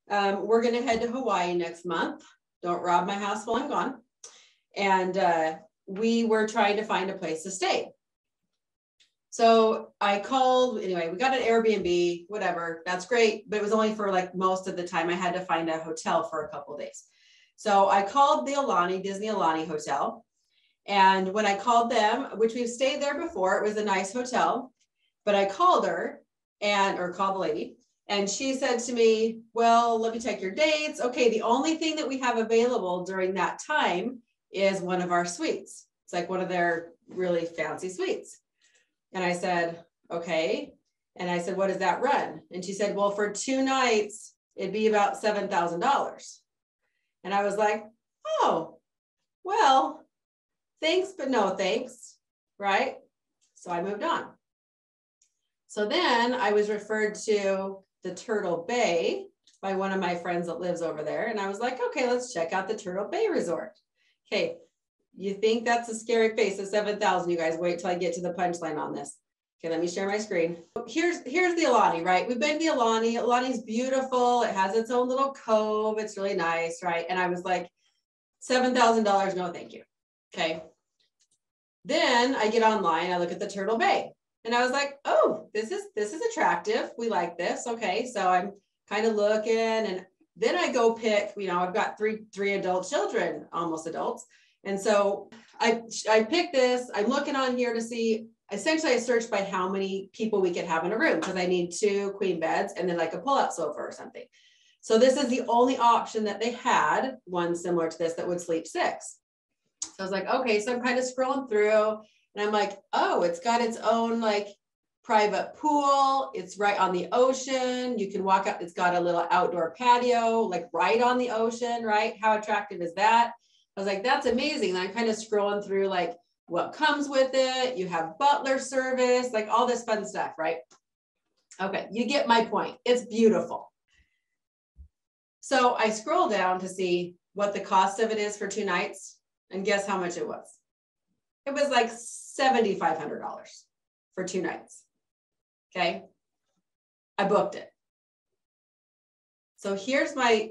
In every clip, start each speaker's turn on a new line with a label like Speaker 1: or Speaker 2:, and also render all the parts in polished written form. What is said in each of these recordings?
Speaker 1: We're going to head to Hawaii next month. Don't rob my house while I'm gone. And we were trying to find a place to stay. So I called, anyway, we got an Airbnb, whatever, that's great. But it was only for like most of the time. I had to find a hotel for a couple of days. So I called the Aulani, Disney Aulani Hotel. And when I called them, which we've stayed there before, it was a nice hotel, but I called her or called the lady, and she said to me, well, let me check your dates. Okay, the only thing that we have available during that time is one of our suites. It's like one of their really fancy suites. And I said, okay. And I said, what does that run? And she said, well, for 2 nights, it'd be about $7,000. And I was like, oh, well, thanks, but no thanks, right? So I moved on. So then I was referred to the Turtle Bay by one of my friends that lives over there. And I was like, okay, let's check out the Turtle Bay Resort. Okay, you think that's a scary face of 7,000, you guys wait till I get to the punchline on this. Okay, let me share my screen. Here's the Aulani, right? We've been to the Aulani. Aulani's beautiful. It has its own little cove. It's really nice, right? And I was like, $7,000, no thank you. Okay. Then I get online, I look at the Turtle Bay, and I was like, oh, this is attractive. We like this. Okay. So I'm kind of looking, and then I go pick, I've got three adult children, almost adults. And so I picked this. I'm looking on here to see, essentially I searched by how many people we could have in a room, because I need 2 queen beds and then like a pull-out sofa or something. So this is the only option that they had, one similar to this that would sleep 6. So I was like, okay, so I'm kind of scrolling through, and I'm like, oh, it's got its own like private pool. It's right on the ocean. You can walk out. It's got a little outdoor patio, like right on the ocean, right? How attractive is that? I was like, that's amazing. And I'm kind of scrolling through like what comes with it. You have butler service, like all this fun stuff, right? Okay, you get my point. It's beautiful. So I scroll down to see what the cost of it is for 2 nights. And guess how much it was? It was like $7,500 for 2 nights. Okay. I booked it. So here's my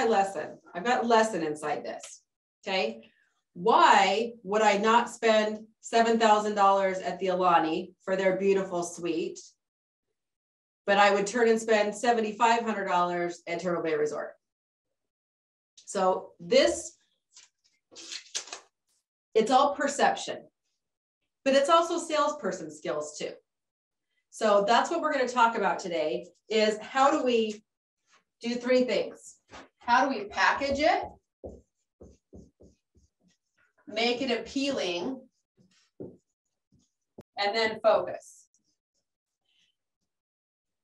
Speaker 1: lesson. I've got a lesson inside this. Okay. Why would I not spend $7,000 at the Aulani for their beautiful suite, but I would turn and spend $7,500 at Turtle Bay Resort? So it's all perception, but it's also salesperson skills too. So that's what we're going to talk about today, is how do we do 3 things? How do we package it, make it appealing, and then focus.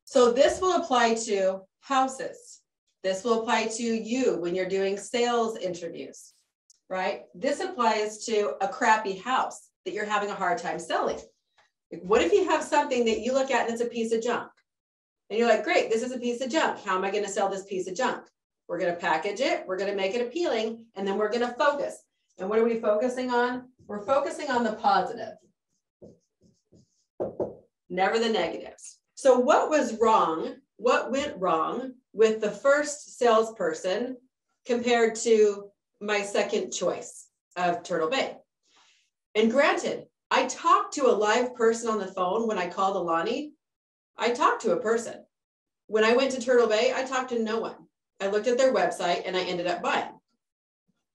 Speaker 1: So this will apply to houses. This will apply to you when you're doing sales interviews, right? This applies to a crappy house that you're having a hard time selling. Like, what if you have something that you look at and it's a piece of junk? And you're like, great, this is a piece of junk. How am I going to sell this piece of junk? We're going to package it. We're going to make it appealing. And then we're going to focus. And what are we focusing on? We're focusing on the positive, never the negatives. So what was wrong? What went wrong with the first salesperson compared to my second choice of Turtle Bay? And granted, I talked to a live person on the phone when I called Aulani. I talked to a person. When I went to Turtle Bay, I talked to no one. I looked at their website and I ended up buying.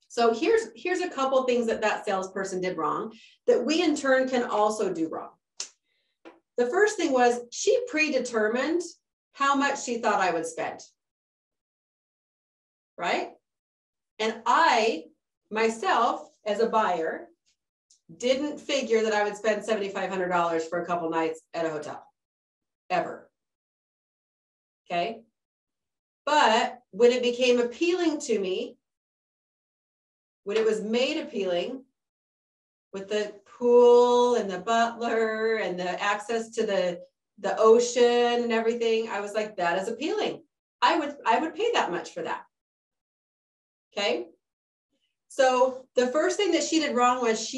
Speaker 1: So here's a couple things that salesperson did wrong that we in turn can also do wrong. The first thing was she predetermined how much she thought I would spend, right? And I, myself, as a buyer, didn't figure that I would spend $7,500 for a couple nights at a hotel, ever. Okay. But when it became appealing to me, when it was made appealing with the pool and the butler and the access to the ocean and everything, I was like, that is appealing. I would pay that much for that. Okay. So the first thing that she did wrong was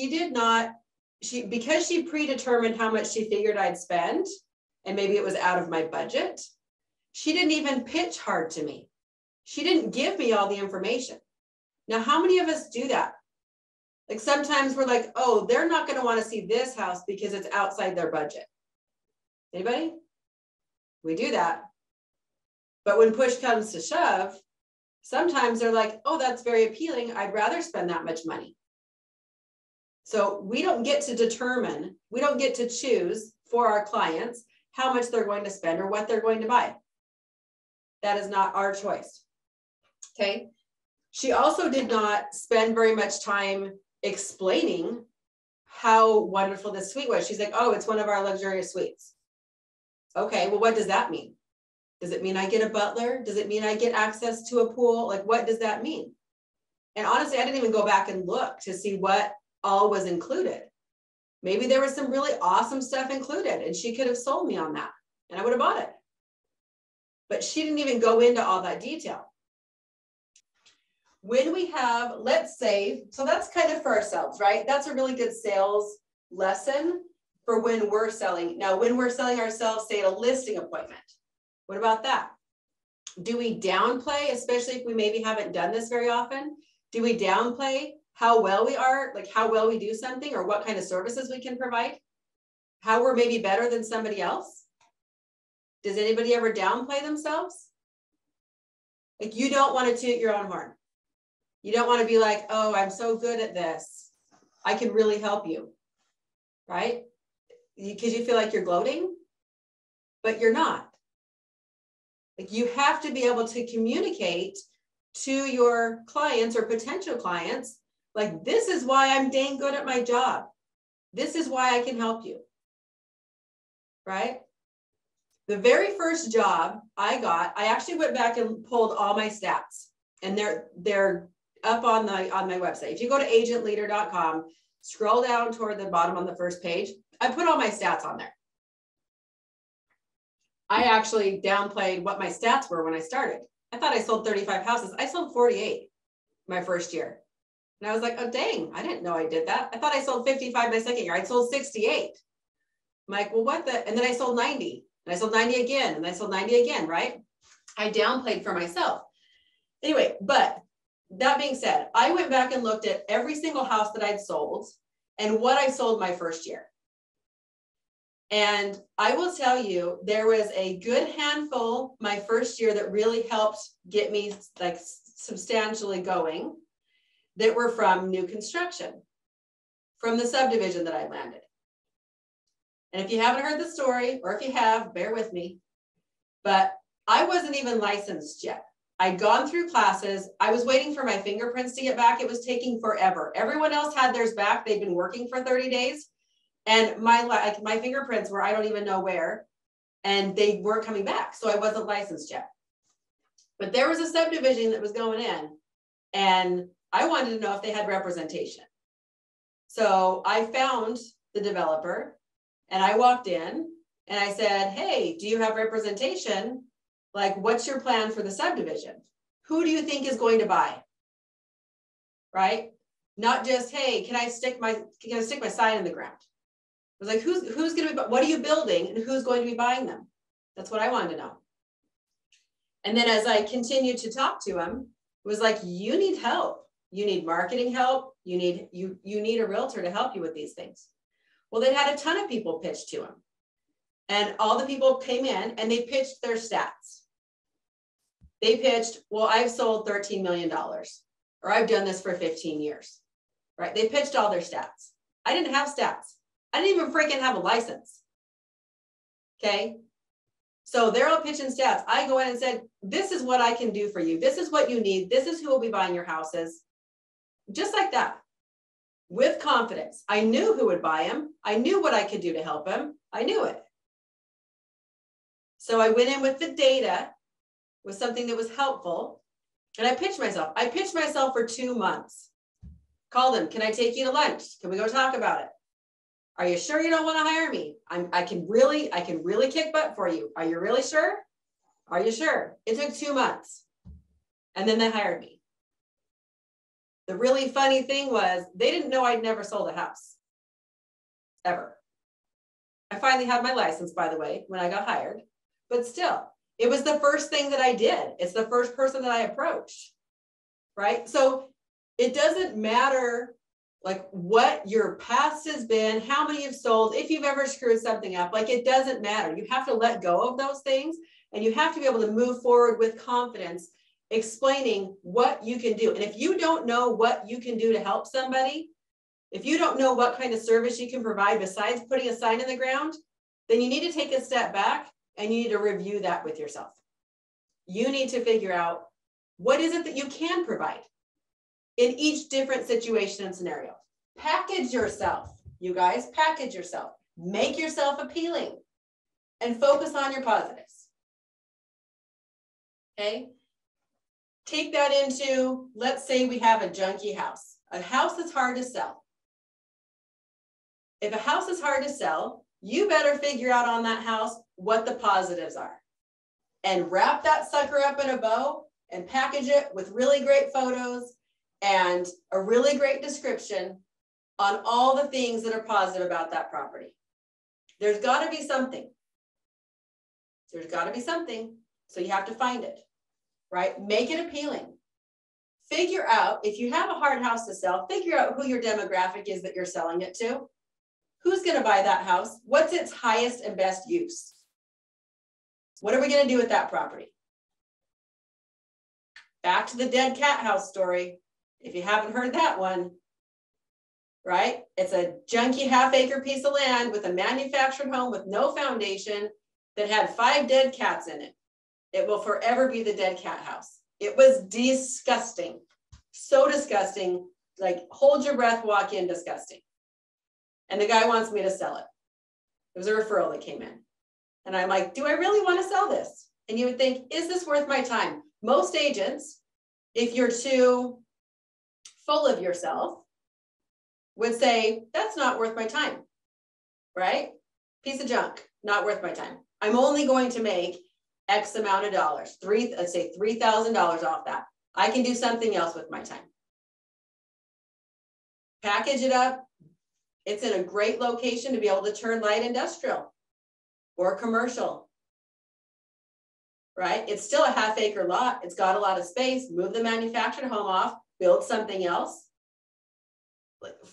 Speaker 1: because she predetermined how much she figured I'd spend, and maybe it was out of my budget, she didn't even pitch hard to me. She didn't give me all the information. Now, how many of us do that? Like sometimes we're like, oh, they're not going to want to see this house because it's outside their budget. Anybody? We do that. But when push comes to shove, sometimes they're like, oh, that's very appealing. I'd rather spend that much money. So we don't get to determine, we don't get to choose for our clients how much they're going to spend or what they're going to buy. That is not our choice. Okay. She also did not spend very much time explaining how wonderful this suite was. She's like, oh, it's one of our luxurious suites. Okay, well, what does that mean? Does it mean I get a butler? Does it mean I get access to a pool? Like, what does that mean? And honestly, I didn't even go back and look to see what all was included. Maybe there was some really awesome stuff included and she could have sold me on that and I would have bought it. But she didn't even go into all that detail. When we have, let's say, so that's kind of for ourselves, right? That's a really good sales lesson for when we're selling. Now, when we're selling ourselves, say at a listing appointment, what about that? Do we downplay, especially if we maybe haven't done this very often? Do we downplay how well we are, like how well we do something or what kind of services we can provide? How we're maybe better than somebody else? Does anybody ever downplay themselves? Like you don't want to toot your own horn. You don't want to be like, oh, I'm so good at this. I can really help you, right? Because you feel like you're gloating, but you're not. Like you have to be able to communicate to your clients or potential clients, like, this is why I'm dang good at my job. This is why I can help you, right? The very first job I got, I actually went back and pulled all my stats, and they're up on my website. If you go to agentleader.com, scroll down toward the bottom on the first page, I put all my stats on there. I actually downplayed what my stats were when I started. I thought I sold 35 houses. I sold 48 my first year. And I was like, oh, dang, I didn't know I did that. I thought I sold 55 my second year. I sold 68. I'm like, well, what the? And then I sold 90. And I sold 90 again. And I sold 90 again, right? I downplayed for myself. Anyway, but that being said, I went back and looked at every single house that I'd sold and what I sold my first year. And I will tell you, there was a good handful my first year that really helped get me like substantially going that were from new construction, from the subdivision that I landed. And if you haven't heard the story, or if you have, bear with me, but I wasn't even licensed yet. I'd gone through classes. I was waiting for my fingerprints to get back. It was taking forever. Everyone else had theirs back. They'd been working for 30 days. And my fingerprints were, I don't even know where, and they weren't coming back. So I wasn't licensed yet. But there was a subdivision that was going in, and I wanted to know if they had representation. So I found the developer and I walked in and I said, hey, do you have representation? Like, what's your plan for the subdivision? Who do you think is going to buy? Right? Not just, hey, can I stick my sign in the ground? I was like, who's going to be, what are you building and who's going to be buying them? That's what I wanted to know. And then as I continued to talk to him, it was like, you need help. You need marketing help. You need a realtor to help you with these things. Well, they had a ton of people pitch to him. And all the people came in and they pitched their stats. They pitched, well, I've sold $13 million, or I've done this for 15 years, right? They pitched all their stats. I didn't have stats. I didn't even freaking have a license. Okay. So they're all pitching stats. I go in and said, this is what I can do for you. This is what you need. This is who will be buying your houses. Just like that. With confidence. I knew who would buy them. I knew what I could do to help them. I knew it. So I went in with the data, with something that was helpful, and I pitched myself. I pitched myself for 2 months. Called them. Can I take you to lunch? Can we go talk about it? Are you sure you don't want to hire me? I can really kick butt for you. Are you really sure? Are you sure? It took 2 months. And then they hired me. The really funny thing was they didn't know I'd never sold a house. Ever. I finally had my license, by the way, when I got hired. But still, It was the first thing that I did. It's the first person that I approached, right? So it doesn't matter like what your past has been, how many you've sold, if you've ever screwed something up, like it doesn't matter. You have to let go of those things and you have to be able to move forward with confidence, explaining what you can do. And if you don't know what you can do to help somebody, if you don't know what kind of service you can provide besides putting a sign in the ground, then you need to take a step back and you need to review that with yourself. You need to figure out what is it that you can provide in each different situation and scenario. Package yourself, you guys, package yourself. Make yourself appealing and focus on your positives. Okay? Take that into, let's say we have a junky house, a house that's hard to sell. If a house is hard to sell, you better figure out on that house what the positives are and wrap that sucker up in a bow and package it with really great photos and a really great description on all the things that are positive about that property. There's got to be something. There's got to be something. So you have to find it, right? Make it appealing. Figure out, if you have a hard house to sell, figure out who your demographic is that you're selling it to. Who's going to buy that house? What's its highest and best use? What are we going to do with that property? Back to the dead cat house story. If you haven't heard that one, right? It's a junky half-acre piece of land with a manufactured home with no foundation that had 5 dead cats in it. It will forever be the dead cat house. It was disgusting. So disgusting. Like, hold your breath, walk in, disgusting. And the guy wants me to sell it. It was a referral that came in. And I'm like, do I really want to sell this? And you would think, is this worth my time? Most agents, if you're too full of yourself, would say, that's not worth my time, right? Piece of junk, not worth my time. I'm only going to make X amount of dollars, let's say $3,000 off that. I can do something else with my time. Package it up. It's in a great location to be able to turn light industrial or commercial, right? It's still a half-acre lot. It's got a lot of space. Move the manufactured home off, build something else.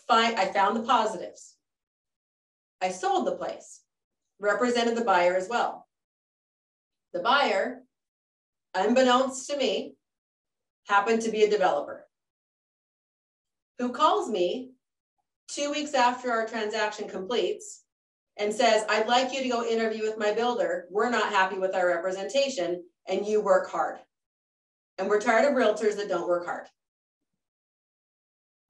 Speaker 1: I found the positives. I sold the place, represented the buyer as well. The buyer, unbeknownst to me, happened to be a developer who calls me 2 weeks after our transaction completes and says, I'd like you to go interview with my builder. We're not happy with our representation and you work hard. And we're tired of realtors that don't work hard,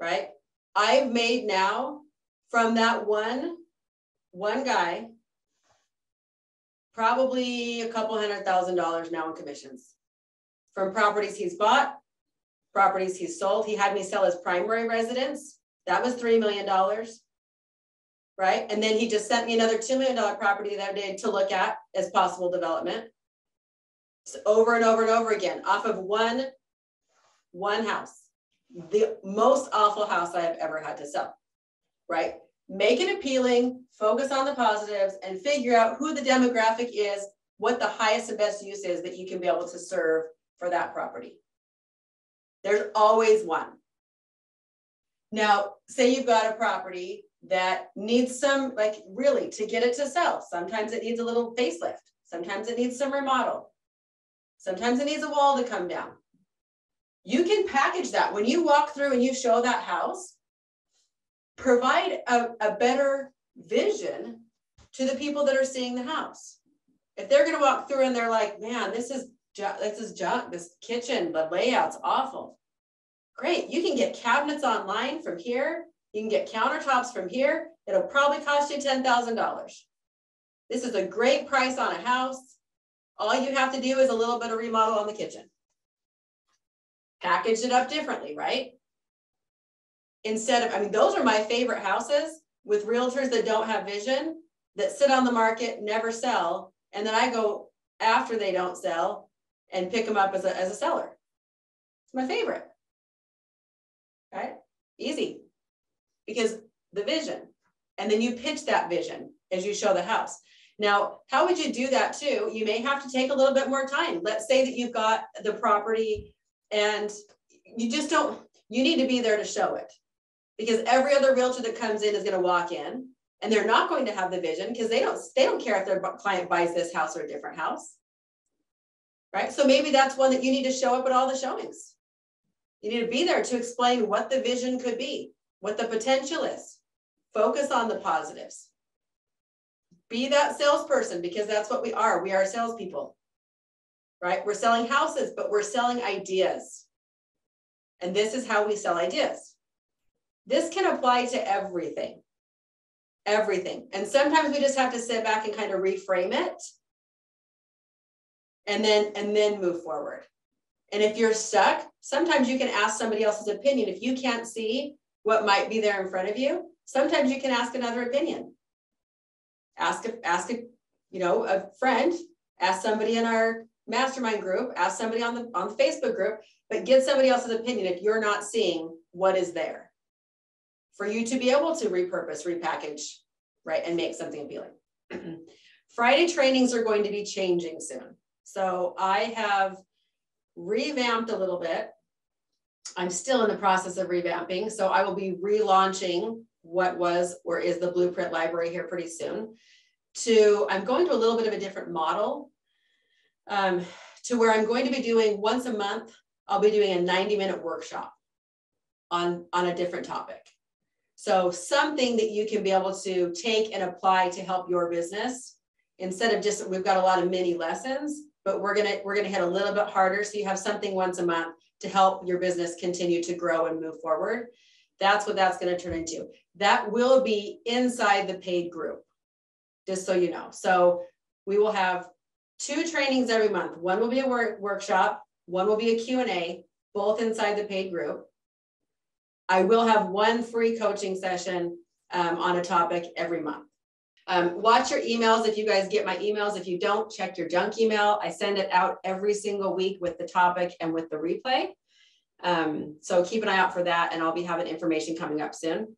Speaker 1: right? I've made now from that one guy, probably a couple $100,000 now in commissions from properties he's bought, properties he's sold. He had me sell his primary residence. That was $3 million, right? And then he just sent me another $2 million property the other day to look at as possible development. So over and over and over again, off of one house, the most awful house I have ever had to sell, right? Make it appealing, focus on the positives, and figure out who the demographic is, what the highest and best use is that you can be able to serve for that property. There's always one. Now, say you've got a property that needs some, like really to get it to sell. Sometimes it needs a little facelift. Sometimes it needs some remodel. Sometimes it needs a wall to come down. You can package that. When you walk through and you show that house, provide a better vision to the people that are seeing the house. If they're going to walk through and they're like, man, this is junk, this kitchen, the layout's awful. Great, you can get cabinets online from here. You can get countertops from here. It'll probably cost you $10,000. This is a great price on a house. All you have to do is a little bit of remodel on the kitchen. Package it up differently, right? Instead of, I mean, those are my favorite houses with realtors that don't have vision, that sit on the market, never sell. And then I go after they don't sell and pick them up as a seller. It's my favorite, right? Easy, because the vision, and then you pitch that vision as you show the house. Now, how would you do that too? You may have to take a little bit more time. Let's say that you've got the property and you just don't, you need to be there to show it, because every other realtor that comes in is going to walk in and they're not going to have the vision, because they don't care if their client buys this house or a different house, right? So maybe that's one that you need to show up at all the showings. You need to be there to explain what the vision could be, what the potential is. Focus on the positives. Be that salesperson, because that's what we are. We are salespeople, right? We're selling houses, but we're selling ideas. And this is how we sell ideas. This can apply to everything, everything. And sometimes we just have to sit back and kind of reframe it and then move forward. And if you're stuck, sometimes you can ask somebody else's opinion. If you can't see what might be there in front of you, sometimes you can ask another opinion. Ask a friend, ask somebody in our mastermind group, ask somebody on the Facebook group, but get somebody else's opinion if you're not seeing what is there for you to be able to repurpose, repackage, right, and make something appealing. Friday trainings are going to be changing soon. So I have revamped a little bit. I'm still in the process of revamping. So I will be relaunching what was or is the Blueprint Library here pretty soon. I'm going to a little bit of a different model to where I'm going to be doing once a month, I'll be doing a 90-minute workshop on a different topic. So something that you can be able to take and apply to help your business, instead of just, we've got a lot of mini lessons, but we're gonna hit a little bit harder. So you have something once a month to help your business continue to grow and move forward. That's what that's going to turn into. That will be inside the paid group, just so you know. So we will have 2 trainings every month. One will be a workshop, one will be a Q&A, both inside the paid group. I will have 1 free coaching session on a topic every month. Watch your emails if you guys get my emails. If you don't, check your junk email. I send it out every single week with the topic and with the replay. So keep an eye out for that, and I'll be having information coming up soon.